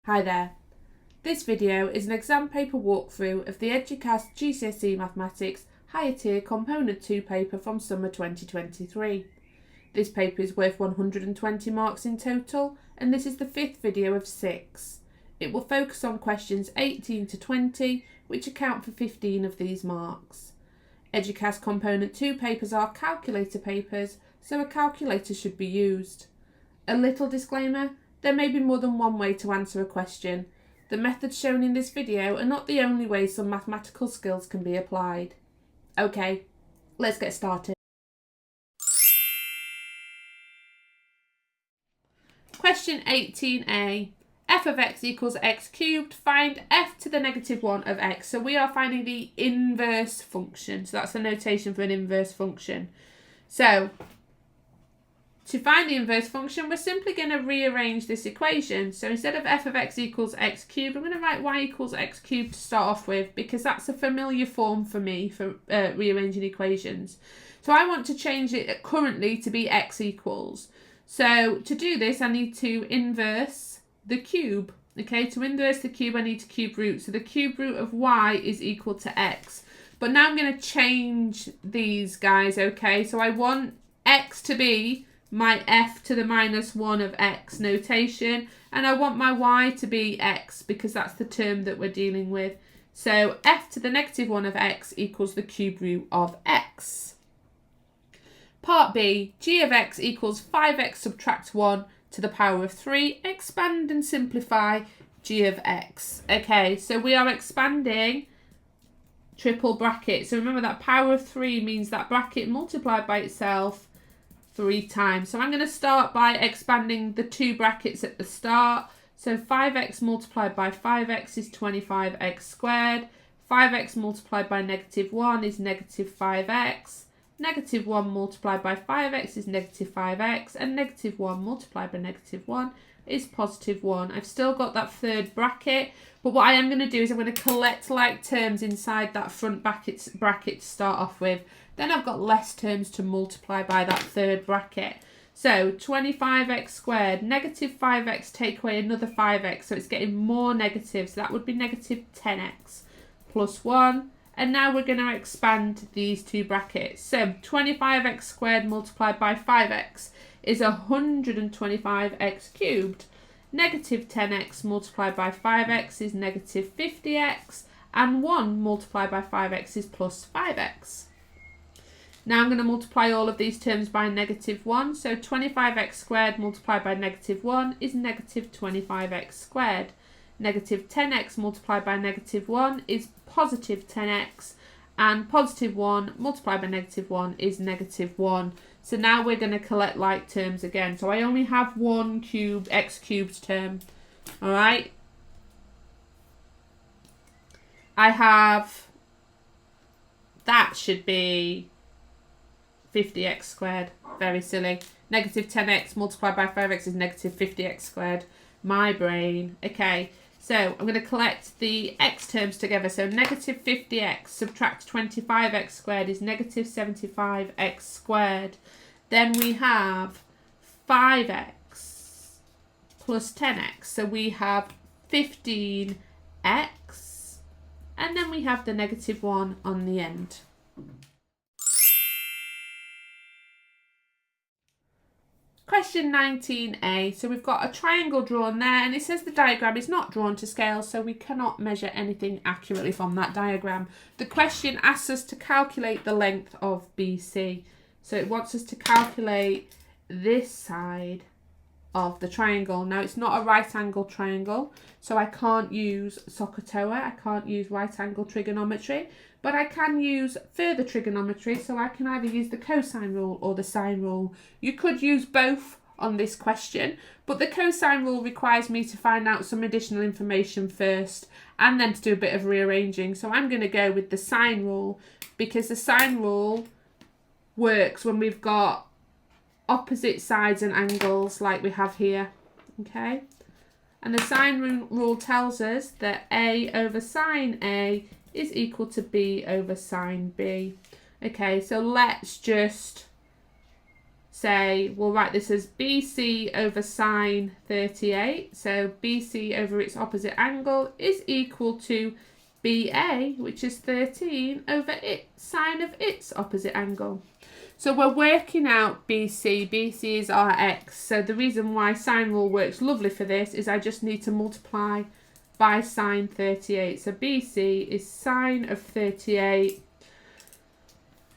Hi there. This video is an exam paper walkthrough of the Eduqas GCSE Mathematics Higher Tier Component 2 paper from summer 2023. This paper is worth 120 marks in total, and this is the fifth video of 6. It will focus on questions 18 to 20, which account for 15 of these marks. Eduqas Component 2 papers are calculator papers, so a calculator should be used. A little disclaimer: there may be more than one way to answer a question. The methods shown in this video are not the only way some mathematical skills can be applied. Okay, let's get started. Question 18a. F of x equals x cubed. Find f to the negative 1 of x. So we are finding the inverse function. So that's the notation for an inverse function. So to find the inverse function, we're simply going to rearrange this equation. So instead of f of x equals x cubed, I'm going to write y equals x cubed to start off with, because that's a familiar form for me for rearranging equations. So I want to change it currently to be x equals. So to do this, I need to inverse the cube. Okay, to inverse the cube, I need to cube root. So the cube root of y is equal to x. But now I'm going to change these guys, okay? So I want x to be my f to the minus 1 of x notation, and I want my y to be x because that's the term that we're dealing with. So f to the negative 1 of x equals the cube root of x. Part B, g of x equals 5x subtract 1 to the power of 3. Expand and simplify g of x. Okay, so we are expanding triple bracket. So remember that power of 3 means that bracket multiplied by itself 3 times. So I'm going to start by expanding the two brackets at the start. So 5x multiplied by 5x is 25x squared. 5x multiplied by negative 1 is negative 5x. Negative 1 multiplied by 5x is negative 5x. And negative 1 multiplied by negative 1 is positive 1. I've still got that third bracket, but what I am going to do is I'm going to collect like terms inside that front bracket to start off with. Then I've got less terms to multiply by that third bracket. So 25x squared, negative 5x take away another 5x, so it's getting more negatives. So that would be negative 10x plus 1. And now we're going to expand these two brackets. So 25x squared multiplied by 5x is 125x cubed. Negative 10x multiplied by 5x is negative 50x. And 1 multiplied by 5x is plus 5x. Now I'm going to multiply all of these terms by negative 1. So 25x squared multiplied by negative 1 is negative 25x squared. Negative 10x multiplied by negative 1 is positive 10x. And positive 1 multiplied by negative 1 is negative 1. So now we're going to collect like terms again. So I only have one cubed x cubed term. All right. I have, that should be 50x squared. Very silly. Negative 10x multiplied by 5x is negative 50x squared. My brain. Okay, so I'm going to collect the x terms together. So negative 50x subtract 25x squared is negative 75x squared. Then we have 5x plus 10x. So we have 15x. And then we have the negative 1 on the end. Question 19a, so we've got a triangle drawn there, and it says the diagram is not drawn to scale, so we cannot measure anything accurately from that diagram. The question asks us to calculate the length of BC. So it wants us to calculate this side of the triangle. Now it's not a right angle triangle, so I can't use SOHCAHTOA, I can't use right angle trigonometry, but I can use further trigonometry, so I can either use the cosine rule or the sine rule. You could use both on this question, but the cosine rule requires me to find out some additional information first and then to do a bit of rearranging. So I'm going to go with the sine rule, because the sine rule works when we've got opposite sides and angles like we have here. Okay, and the sine rule tells us that A over sine A is equal to B over sine B. Okay, so let's just say, we'll write this as BC over sine 38. So BC over its opposite angle is equal to BA, which is 13, over sine of its opposite angle. So we're working out BC. BC is our x. So the reason why sine rule works lovely for this is I just need to multiply by sine 38. So BC is sine of 38.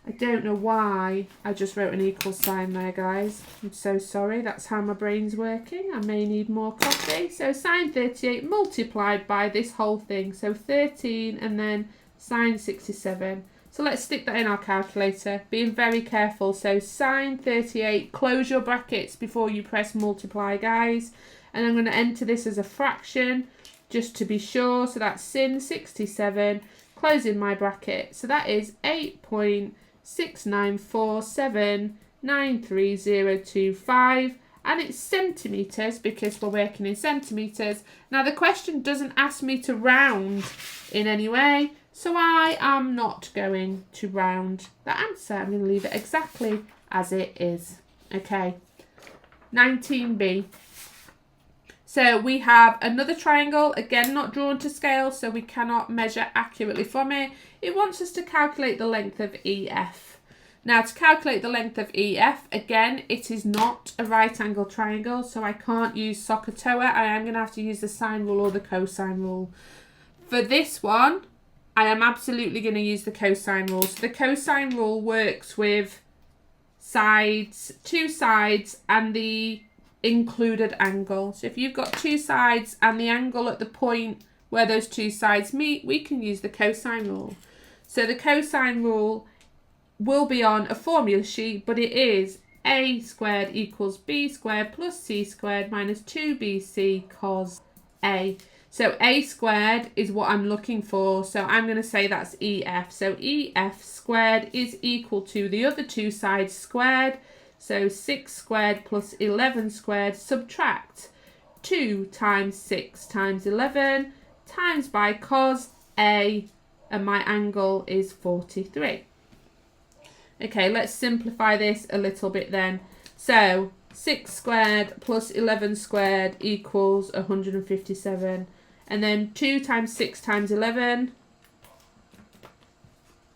I don't know why I just wrote an equal sign there, guys. I'm so sorry. That's how my brain's working. I may need more coffee. So sine 38 multiplied by this whole thing. So 13 and then sine 67. So let's stick that in our calculator, being very careful. So sine 38, close your brackets before you press multiply, guys. And I'm going to enter this as a fraction just to be sure. So that's sin 67, closing my bracket. So that is 8.694793025, and it's centimetres because we're working in centimetres. Now the question doesn't ask me to round in any way, so I am not going to round the answer. I'm going to leave it exactly as it is. Okay, 19b. So we have another triangle, again not drawn to scale, so we cannot measure accurately from it. It wants us to calculate the length of EF. Now to calculate the length of EF, again, it is not a right angle triangle, so I can't use SOHCAHTOA. I am going to have to use the sine rule or the cosine rule. For this one, I am absolutely going to use the cosine rule. So the cosine rule works with sides, two sides, and the included angle. So if you've got two sides and the angle at the point where those two sides meet, we can use the cosine rule. So the cosine rule will be on a formula sheet, but it is a squared equals b squared plus c squared minus 2bc cos a. So a squared is what I'm looking for, so I'm going to say that's EF. So EF squared is equal to the other two sides squared. So 6 squared plus 11 squared, subtract 2 times 6 times 11 times by cos A, and my angle is 43. Okay, let's simplify this a little bit then. So 6 squared plus 11 squared equals 157. And then 2 times 6 times 11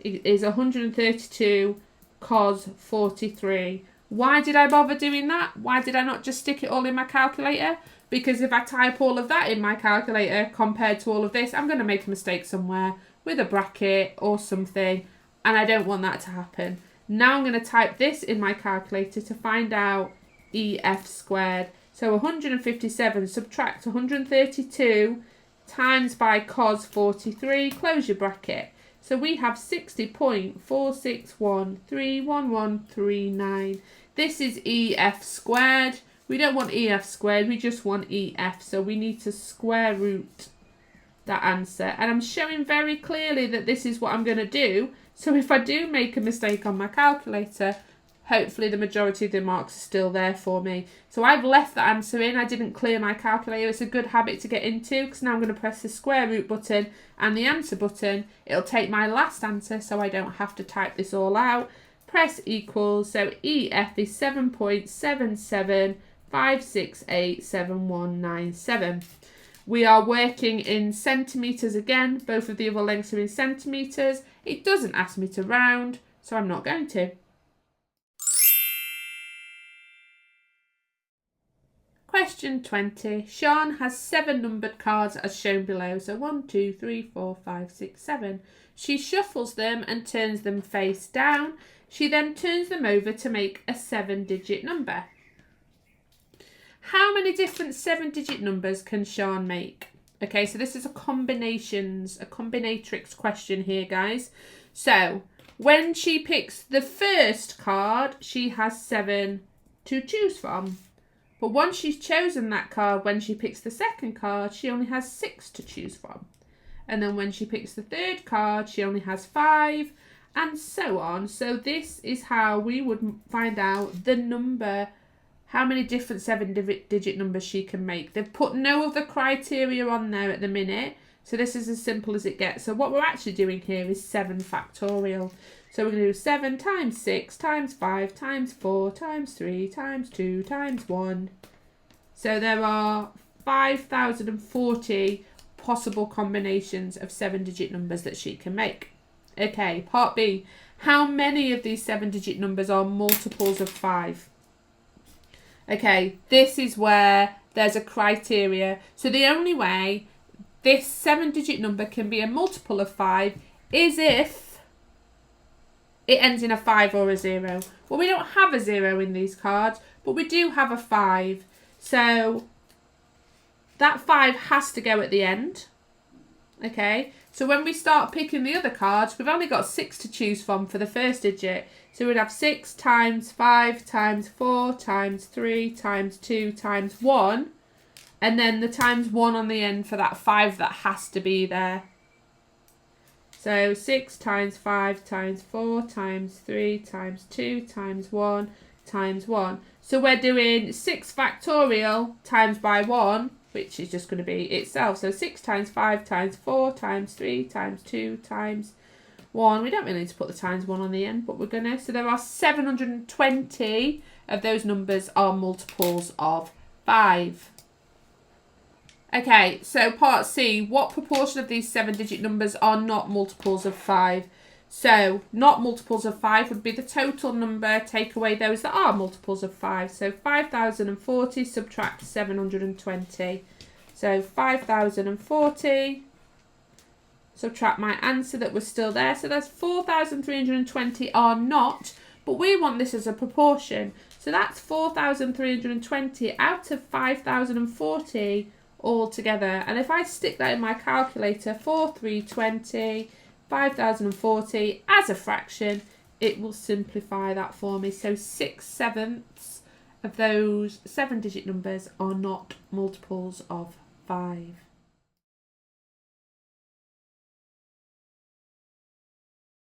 is 132 cos 43. Why did I bother doing that? Why did I not just stick it all in my calculator? Because if I type all of that in my calculator compared to all of this, I'm going to make a mistake somewhere with a bracket or something, and I don't want that to happen. Now I'm going to type this in my calculator to find out EF squared. So 157 subtract 132 times by cos 43, close your bracket. So we have 60.461311139. This is EF squared. We don't want EF squared, we just want EF. So we need to square root that answer. And I'm showing very clearly that this is what I'm going to do. So if I do make a mistake on my calculator, hopefully the majority of the marks are still there for me. So I've left the answer in. I didn't clear my calculator. It's a good habit to get into, because now I'm going to press the square root button and the answer button. It'll take my last answer so I don't have to type this all out. Press equals. So EF is 7.7756879197. We are working in centimetres again. Both of the other lengths are in centimetres. It doesn't ask me to round, so I'm not going to. Question 20. Sean has 7 numbered cards as shown below. So 1, 2, 3, 4, 5, 6, 7. She shuffles them and turns them face down. She then turns them over to make a 7-digit number. How many different 7-digit numbers can Sean make? Okay, so this is a combinatrix question here, guys. So when she picks the first card, she has 7 to choose from. But once she's chosen that card, when she picks the second card, she only has 6 to choose from. And then when she picks the third card, she only has 5, and so on. So this is how we would find out the number, how many different 7-digit numbers she can make. They've put no other criteria on there at the minute. So this is as simple as it gets. So what we're actually doing here is 7 factorial. So we're going to do 7 times 6 times 5 times 4 times 3 times 2 times 1. So there are 5,040 possible combinations of 7-digit numbers that she can make. Okay, part B. How many of these 7-digit numbers are multiples of 5? Okay, this is where there's a criteria. So the only way this 7-digit number can be a multiple of 5 is if it ends in a 5 or a 0. Well, we don't have a 0 in these cards, but we do have a 5. So that 5 has to go at the end. Okay, so when we start picking the other cards, we've only got 6 to choose from for the first digit. So we'd have 6 times 5 times 4 times 3 times 2 times 1. And then the times 1 on the end for that 5 that has to be there. So 6 times 5 times 4 times 3 times 2 times 1 times 1. So we're doing 6 factorial times by 1, which is just going to be itself. So 6 times 5 times 4 times 3 times 2 times 1. We don't really need to put the times 1 on the end, but we're going to. So there are 720 of those numbers are multiples of 5. Okay, so part C, what proportion of these 7-digit numbers are not multiples of 5? So not multiples of 5 would be the total number, take away those that are multiples of 5. So 5,040 subtract 720. So 5,040 subtract my answer that was still there. So that's 4,320 are not, but we want this as a proportion. So that's 4,320 out of 5,040 all together. And if I stick that in my calculator, 4,320, 5,040 as a fraction, it will simplify that for me. So 6/7 of those 7-digit numbers are not multiples of 5.